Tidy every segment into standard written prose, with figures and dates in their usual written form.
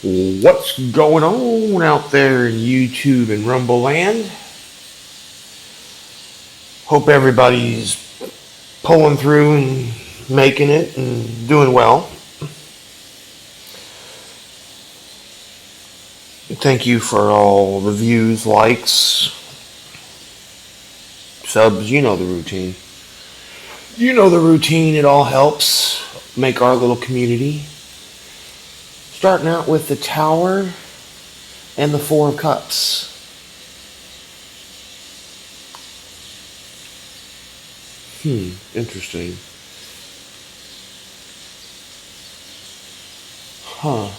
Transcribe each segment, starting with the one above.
What's going on out there in YouTube and Rumble Land? Hope everybody's pulling through and making it and doing well. Thank you for all the views, likes, subs. You know the routine. It all helps make our little community. Starting out with the Tower and the Four of Cups. Interesting. Huh.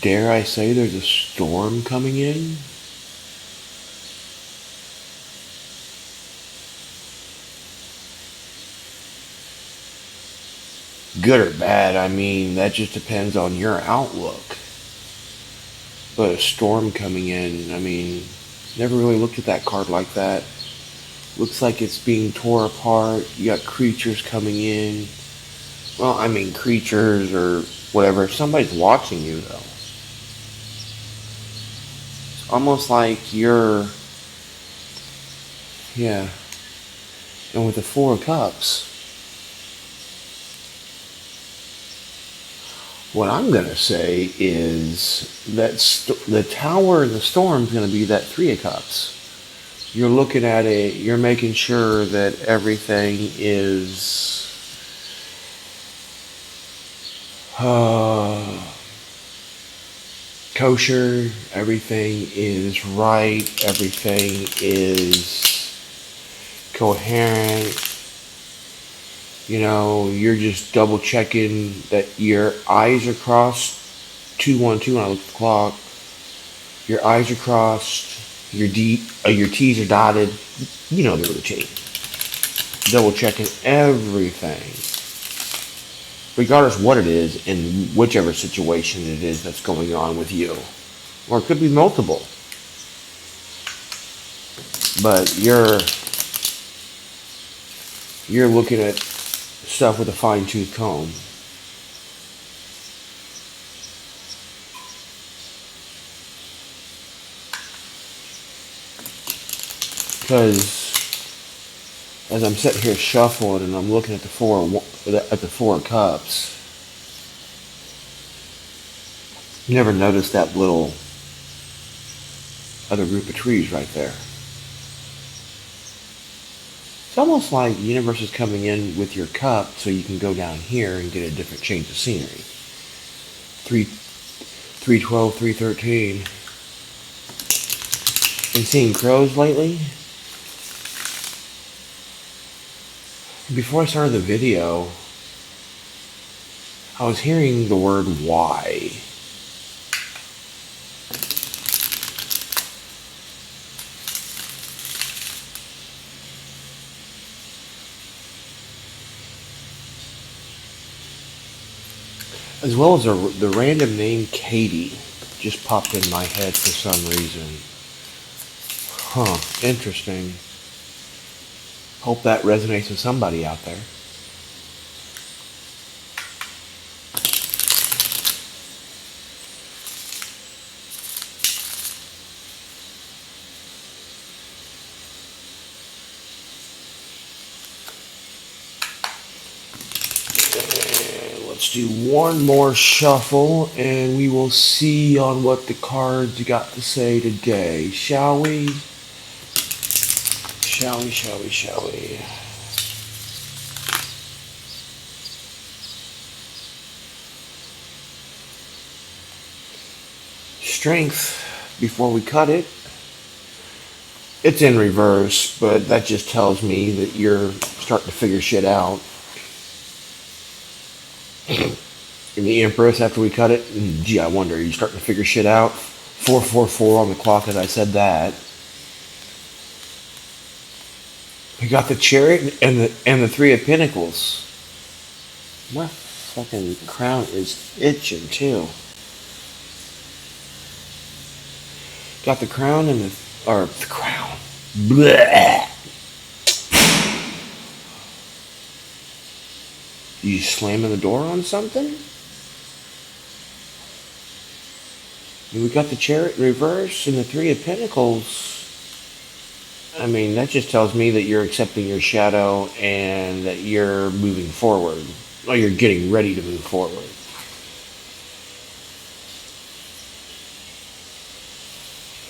Dare I say there's a storm coming in? Good or bad, I mean, that just depends on your outlook. But a storm coming in, I mean, never really looked at that card like that. Looks like it's being torn apart. You got creatures coming in. Well, I mean, creatures or whatever. Somebody's watching you, though. It's almost like you're... Yeah. And with the Four of Cups, what I'm going to say is that the Tower and the Storm is going to be that Three of Cups. You're looking at it, you're making sure that everything is kosher, everything is right, everything is coherent. You know, you're just double checking that your I's are crossed. 212 when I look at the clock. Your I's are crossed. Your T's are dotted. You know the routine. Double checking everything, regardless what it is in whichever situation it is that's going on with you, or it could be multiple. But you're looking at stuff with a fine-tooth comb. Because as I'm sitting here shuffling and I'm looking at the Four of Cups, you never noticed that little other group of trees right there. It's almost like the universe is coming in with your cup so you can go down here and get a different change of scenery. 312, 313. Been seeing crows lately? Before I started the video, I was hearing the word why. As well as the random name Katie just popped in my head for some reason. Huh, interesting. Hope that resonates with somebody out there. Let's do one more shuffle and we will see on what the cards got to say today, shall we? Shall we? Strength, before we cut it. It's in reverse, but that just tells me that you're starting to figure shit out. In the Empress, after we cut it, gee, I wonder, are you starting to figure shit out? 444 on the clock as I said that. We got the Chariot and the Three of Pentacles. My fucking crown is itching too. Got the crown and the crown. Bleh. You slamming the door on something? We got the chariot reverse and the three of pentacles. I mean, that just tells me that you're accepting your shadow and that you're moving forward. Or you're getting ready to move forward.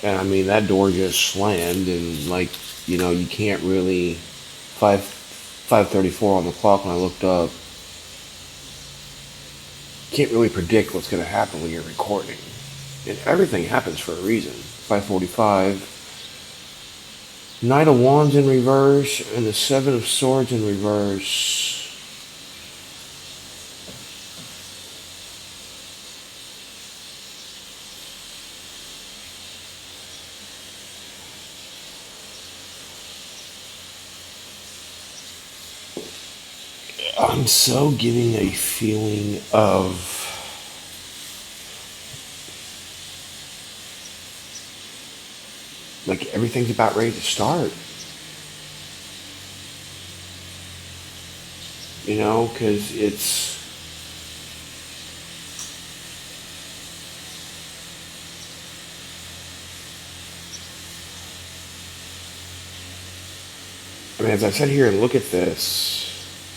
And I mean, that door just slammed, and like, you can't really 5:34 on the clock when I looked up. Can't really predict what's going to happen when you're recording. And everything happens for a reason. 5:45. Knight of Wands in reverse and the Seven of Swords in reverse. I'm so getting a feeling of like everything's about ready to start. Because it's I mean, as I sit here and look at this,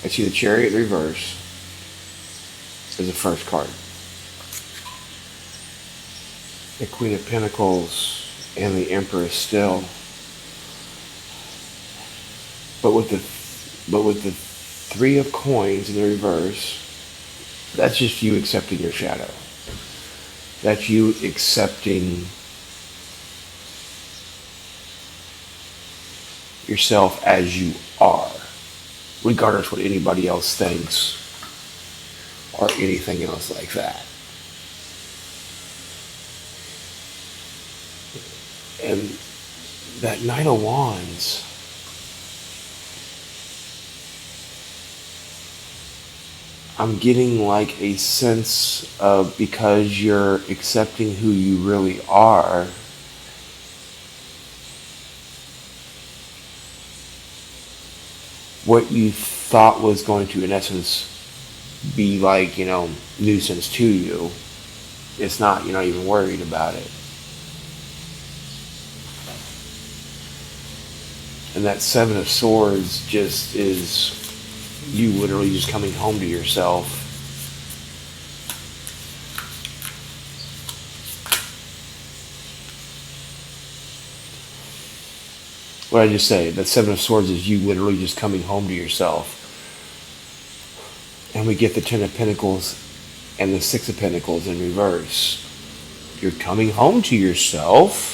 I see the Chariot reverse as the first card. The Queen of Pentacles and the Empress still. But with the Three of Coins in the reverse, that's just you accepting your shadow. That's you accepting yourself as you are, regardless what anybody else thinks or anything else like that. And that Knight of Wands, I'm getting like a sense of, because you're accepting who you really are, what you thought was going to, in essence, be like, nuisance to you, it's not. You're not even worried about it. And that Seven of Swords just is you literally just coming home to yourself. What did I just say? That Seven of Swords is you literally just coming home to yourself. And we get the Ten of Pentacles and the Six of Pentacles in reverse. You're coming home to yourself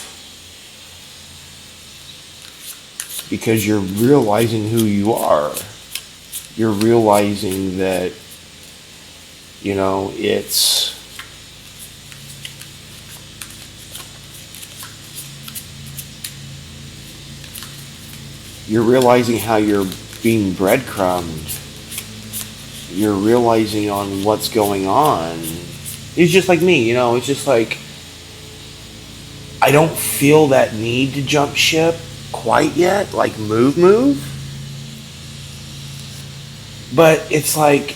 because you're realizing who you are. You're realizing that, it's you're realizing how you're being breadcrumbed. You're realizing on what's going on. It's just like me, it's just like I don't feel that need to jump ship quite yet, like move. But it's like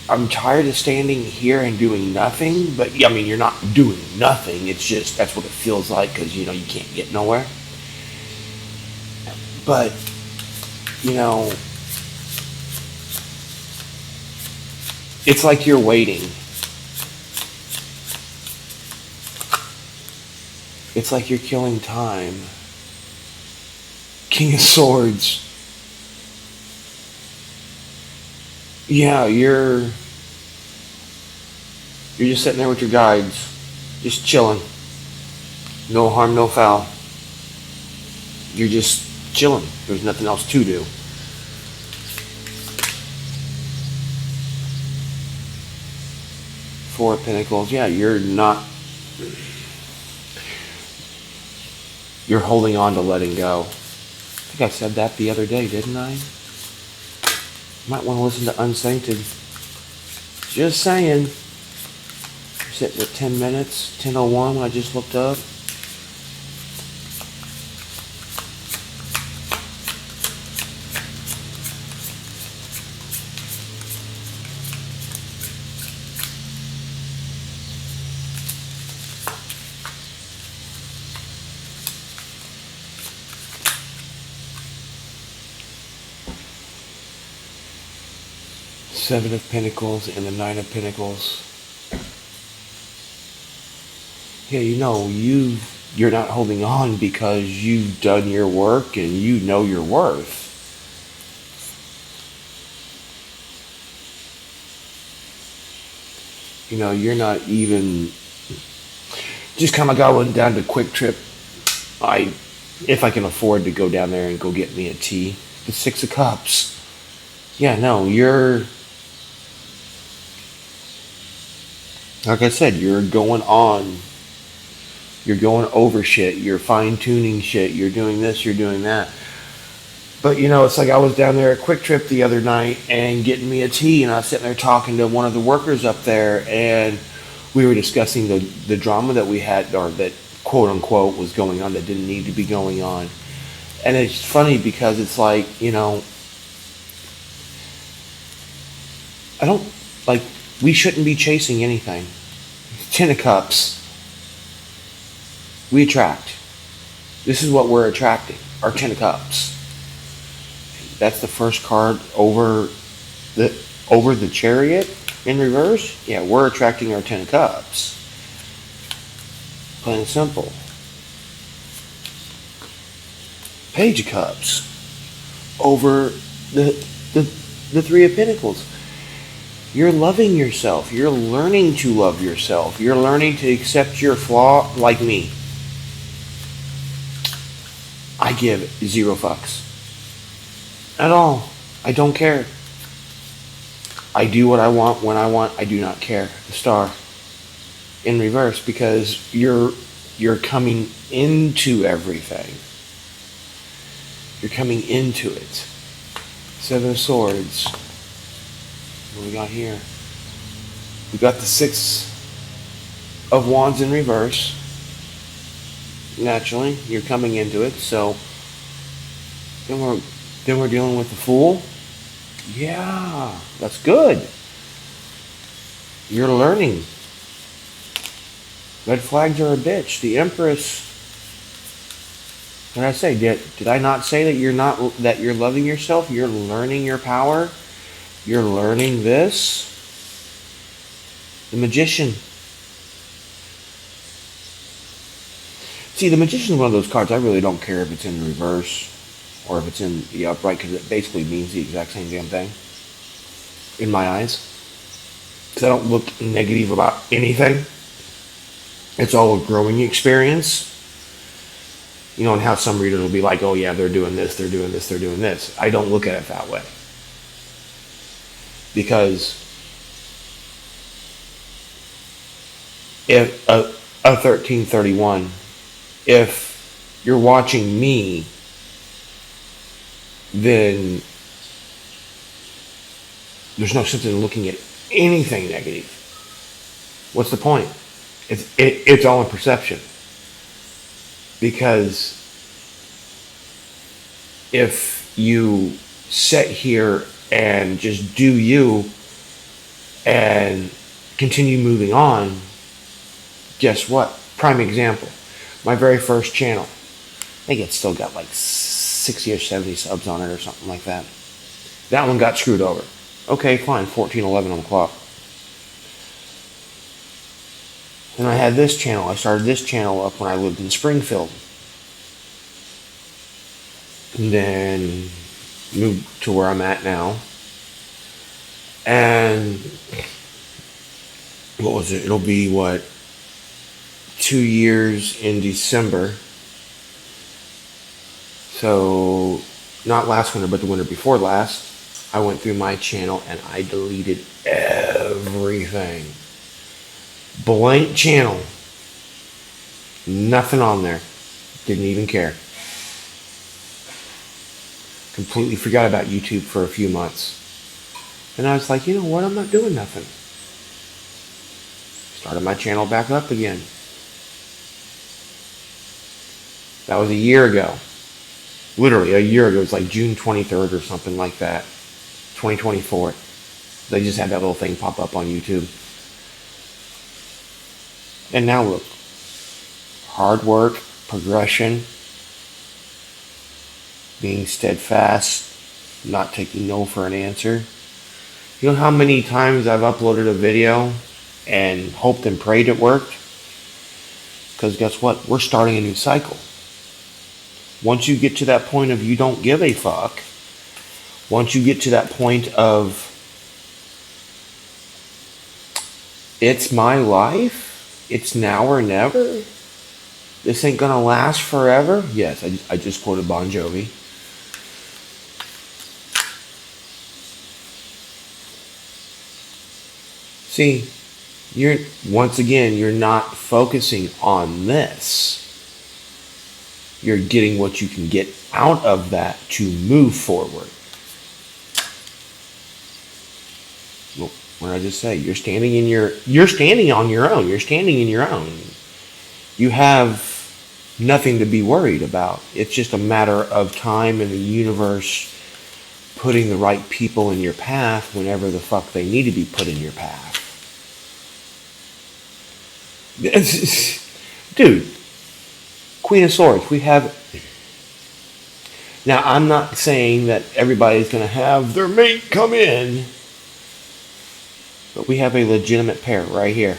I'm tired of standing here and doing nothing. But I mean, you're not doing nothing. It's just that's what it feels like because you can't get nowhere. But it's like you're waiting. It's like you're killing time. King of Swords. Yeah, you're just sitting there with your guides, just chilling. No harm, no foul. You're just chilling. There's nothing else to do. Four of Pentacles. Yeah, you're holding on to letting go. I think I said that the other day, didn't I? Might want to listen to Unsainted. Just saying. Sitting at 10 minutes, 10:01 when I just looked up. Seven of Pentacles and the Nine of Pentacles. Yeah, you're not holding on because you've done your work and you know your worth. You're not even just kind of going down to Quick Trip. If I can afford to go down there and go get me a tea, the Six of Cups. Yeah, no, like I said, you're going over shit, you're fine tuning shit, you're doing this, you're doing that. But it's like I was down there at Quick Trip the other night and getting me a tea, and I was sitting there talking to one of the workers up there, and we were discussing the drama that we had, or that quote unquote was going on that didn't need to be going on. And it's funny because it's like, I don't like we shouldn't be chasing anything. Ten of Cups. We attract. This is what we're attracting. Our Ten of Cups. That's the first card over the Chariot in reverse. Yeah, we're attracting our Ten of Cups. Plain and simple. Page of Cups over the Three of Pentacles. You're loving yourself. You're learning to love yourself. You're learning to accept your flaw. Like me, I give zero fucks at all. I don't care. I do what I want when I want. I do not care. The Star in reverse, because you're coming into everything. You're coming into it. Seven of Swords. What do we got here? We got the Six of Wands in reverse. Naturally, you're coming into it. So then we're dealing with the Fool. Yeah, that's good. You're learning. Red flags are a bitch. The Empress. What did I say? Did I not say that you're loving yourself? You're learning your power. You're learning this. The Magician. See, the Magician is one of those cards I really don't care if it's in reverse or if it's in the upright, because it basically means the exact same damn thing in my eyes. Because I don't look negative about anything. It's all a growing experience. And how some readers will be like, oh yeah, they're doing this, they're doing this, they're doing this. I don't look at it that way. Because if a 1331, if you're watching me, then there's no sense in looking at anything negative. What's the point? It's all in perception. Because if you sit here and just do you and continue moving on, guess what? Prime example. My very first channel. I think it's still got like 60 or 70 subs on it or something like that. That one got screwed over. Okay, fine. 1411 on the clock. And I had this channel. I started this channel up when I lived in Springfield. And then moved to where I'm at now. And what was it? It'll be 2 years in December. So not last winter, but the winter before last, I went through my channel and I deleted everything. Blank channel. Nothing on there. Didn't even care. Completely forgot about YouTube for a few months. And I was like, you know what? I'm not doing nothing. Started my channel back up again. That was a year ago. Literally a year ago. It was like June 23rd or something like that. 2024. They just had that little thing pop up on YouTube. And now look. Hard work, progression, being steadfast, not taking no for an answer. You know how many times I've uploaded a video and hoped and prayed it worked? Because guess what? We're starting a new cycle. Once you get to that point of you don't give a fuck, once you get to that point of it's my life, it's now or never, this ain't gonna last forever. Yes, I just quoted Bon Jovi. See, you're not focusing on this. You're getting what you can get out of that to move forward. Well, what did I just say? You're standing on your own. You're standing in your own. You have nothing to be worried about. It's just a matter of time and the universe putting the right people in your path whenever the fuck they need to be put in your path. Dude, Queen of Swords, we have... Now, I'm not saying that everybody's going to have their mate come in, but we have a legitimate pair right here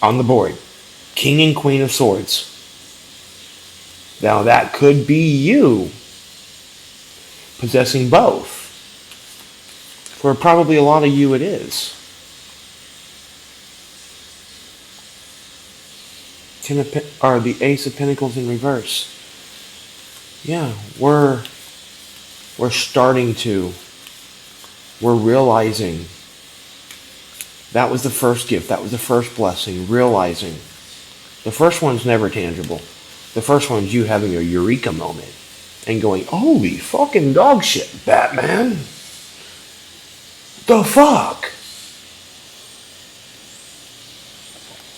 on the board. King and Queen of Swords. Now, that could be you possessing both. For probably a lot of you, it is. The Ace of Pentacles in reverse. Yeah, we're realizing. That was the first gift. That was the first blessing. Realizing. The first one's never tangible. The first one's you having a eureka moment and going, holy fucking dog shit, Batman. The fuck?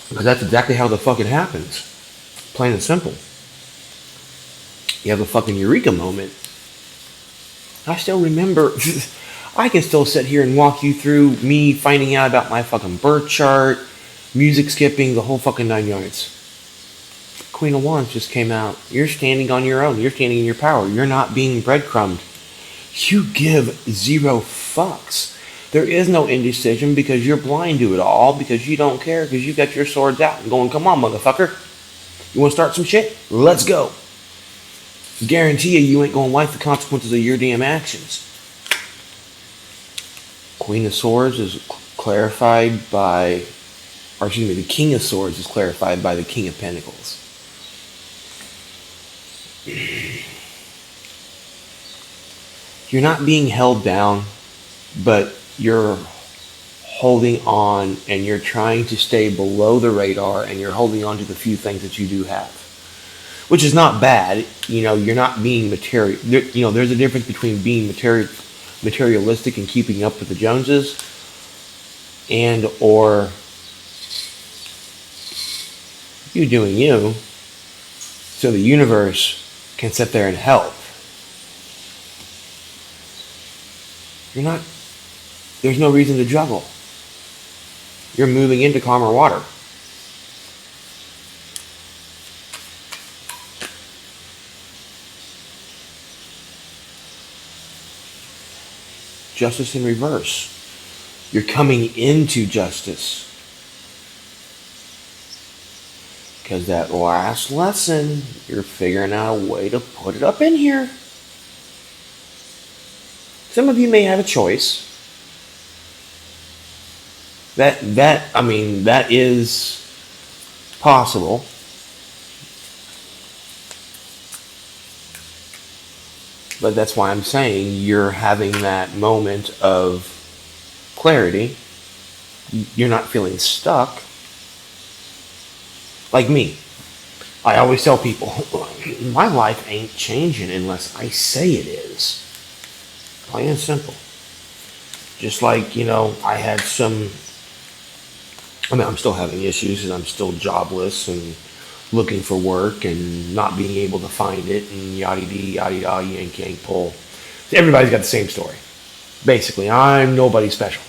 Because that's exactly how the fuck it happens. Plain and simple. You have a fucking eureka moment. I still remember, I can still sit here and walk you through me finding out about my fucking birth chart, music skipping, the whole fucking 9 yards. Queen of Wands just came out. You're standing on your own. You're standing in your power. You're not being breadcrumbed. You give 0 fucks. There is no indecision because you're blind to it all, because you don't care, because you got your swords out and going, come on, motherfucker. You want to start some shit? Let's go. Guarantee you ain't going to like the consequences of your damn actions. Queen of Swords is clarified by, or excuse me, the King of Swords is clarified by the King of Pentacles. You're not being held down, but you're holding on and you're trying to stay below the radar, and you're holding on to the few things that you do have, which is not bad. You know, you're not being material. You know, there's a difference between being materialistic and keeping up with the Joneses, and or you doing you, so the universe can sit there and help. You're not. There's no reason to juggle. You're moving into calmer water. Justice in reverse. You're coming into justice. Because that last lesson, you're figuring out a way to put it up in here. Some of you may have a choice. That is possible. But that's why I'm saying you're having that moment of clarity. You're not feeling stuck. Like me. I always tell people, my life ain't changing unless I say it is. Plain and simple. Just like, you know, I had some I mean, I'm still having issues and I'm still jobless and looking for work and not being able to find it and yada dee yada yada yank yank pull. Everybody's got the same story. Basically, I'm nobody special.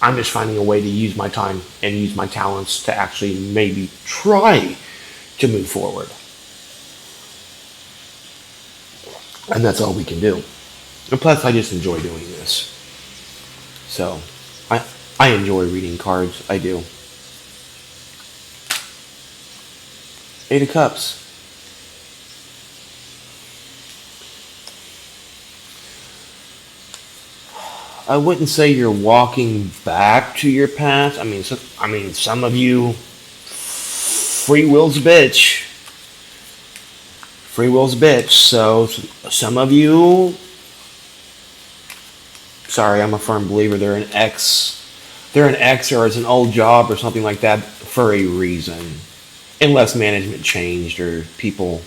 I'm just finding a way to use my time and use my talents to actually maybe try to move forward. And that's all we can do. And plus, I just enjoy doing this. So, I enjoy reading cards. I do. Eight of Cups. I wouldn't say you're walking back to your past. Some of you, free will's a bitch. Free will's a bitch. So some of you, sorry, I'm a firm believer. They're an ex. They're an ex or it's an old job or something like that for a reason. Unless management changed or people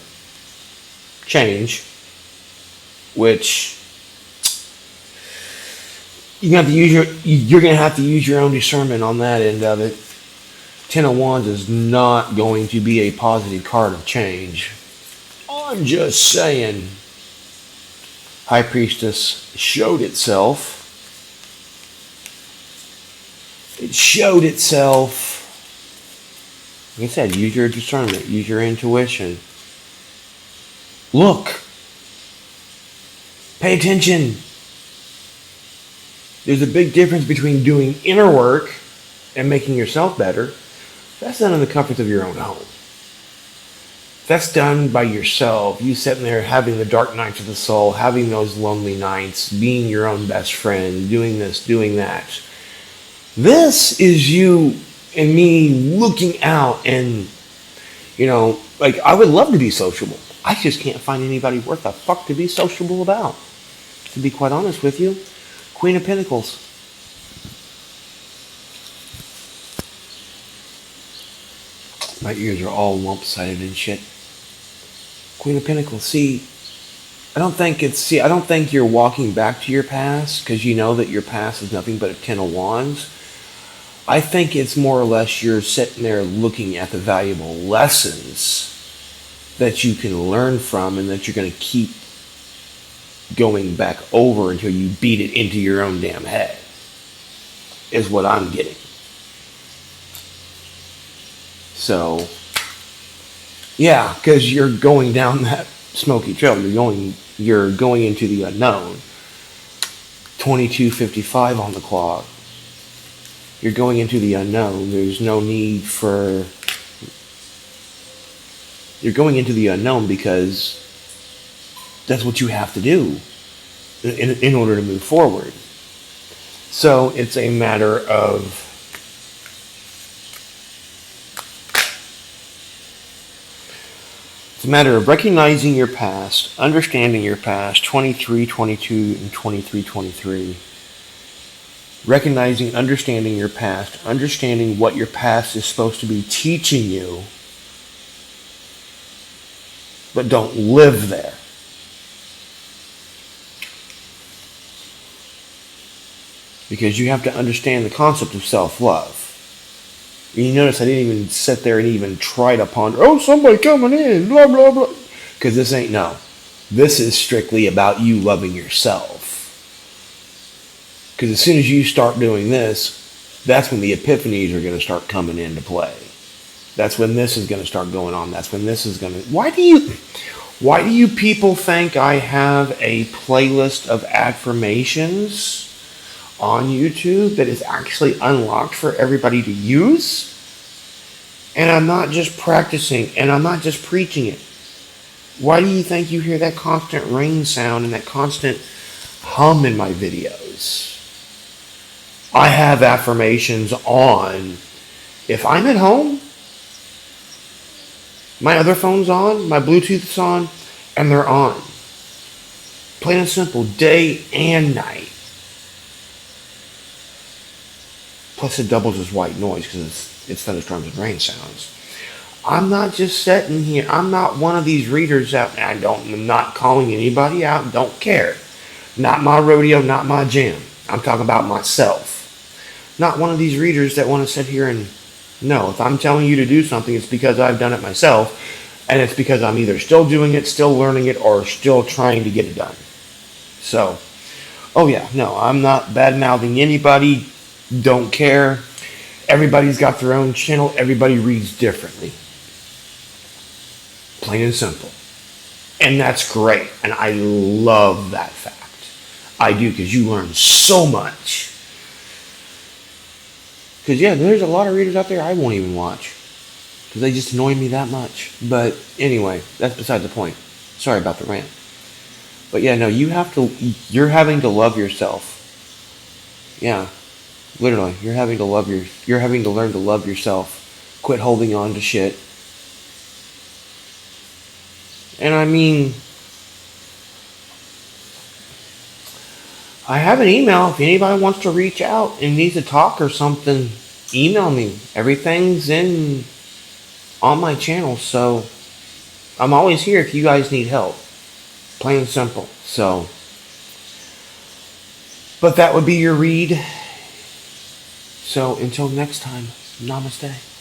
change, which you're gonna have to use your own discernment on that end of it. Ten of Wands is not going to be a positive card of change. I'm just saying. High Priestess showed itself. It showed itself. Like I said, use your discernment, use your intuition. Look. Pay attention. There's a big difference between doing inner work and making yourself better. That's done in the comfort of your own home. That's done by yourself. You sitting there having the dark nights of the soul, having those lonely nights, being your own best friend, doing this, doing that. This is you and me looking out and, like I would love to be sociable. I just can't find anybody worth a fuck to be sociable about. To be quite honest with you. Queen of Pentacles. My ears are all lump-sided and shit. Queen of Pentacles. I don't think you're walking back to your past because you know that your past is nothing but a Ten of Wands. I think it's more or less you're sitting there looking at the valuable lessons that you can learn from and that you're going to keep going back over until you beat it into your own damn head, is what I'm getting. So, yeah, because you're going down that smoky trail. You're going into the unknown. 22:55 on the clock. You're going into the unknown. There's no need for... You're going into the unknown because that's what you have to do in order to move forward. So it's a matter of recognizing your past, understanding your past, 23-22 and 23-23. Recognizing, understanding your past, understanding what your past is supposed to be teaching you, but don't live there. Because you have to understand the concept of self-love. You notice I didn't even sit there and even try to ponder, somebody coming in, blah, blah, blah. Because this ain't, no. This is strictly about you loving yourself. Because as soon as you start doing this, that's when the epiphanies are going to start coming into play. That's when this is going to start going on. That's when this is going to... Why do you people think I have a playlist of affirmations on YouTube that is actually unlocked for everybody to use? And I'm not just practicing, and I'm not just preaching it. Why do you think you hear that constant rain sound and that constant hum in my videos? I have affirmations on. If I'm at home, my other phone's on, my Bluetooth's on, and they're on. Plain and simple, day and night. Plus it doubles as white noise because it's thunderstorms and rain sounds. I'm not just sitting here. I'm not one of these readers out. I'm not calling anybody out. Don't care. Not my rodeo, not my jam. I'm talking about myself. Not one of these readers that want to sit here and No, if I'm telling you to do something, it's because I've done it myself, and it's because I'm either still doing it, still learning it, or still trying to get it done. So, oh yeah, no, I'm not bad mouthing anybody. Don't care. Everybody's got their own channel. Everybody reads differently. Plain and simple. And that's great. And I love that fact. I do, because you learn so much. Because, yeah, there's a lot of readers out there I won't even watch. Because they just annoy me that much. But anyway, that's beside the point. Sorry about the rant. But yeah, no, you're having to love yourself. Yeah, literally. You're having to learn to love yourself. Quit holding on to shit. And I mean, I have an email. If anybody wants to reach out and needs to talk or something, email me. Everything's in on my channel, so I'm always here if you guys need help. Plain and simple. So, but that would be your read. So until next time, namaste.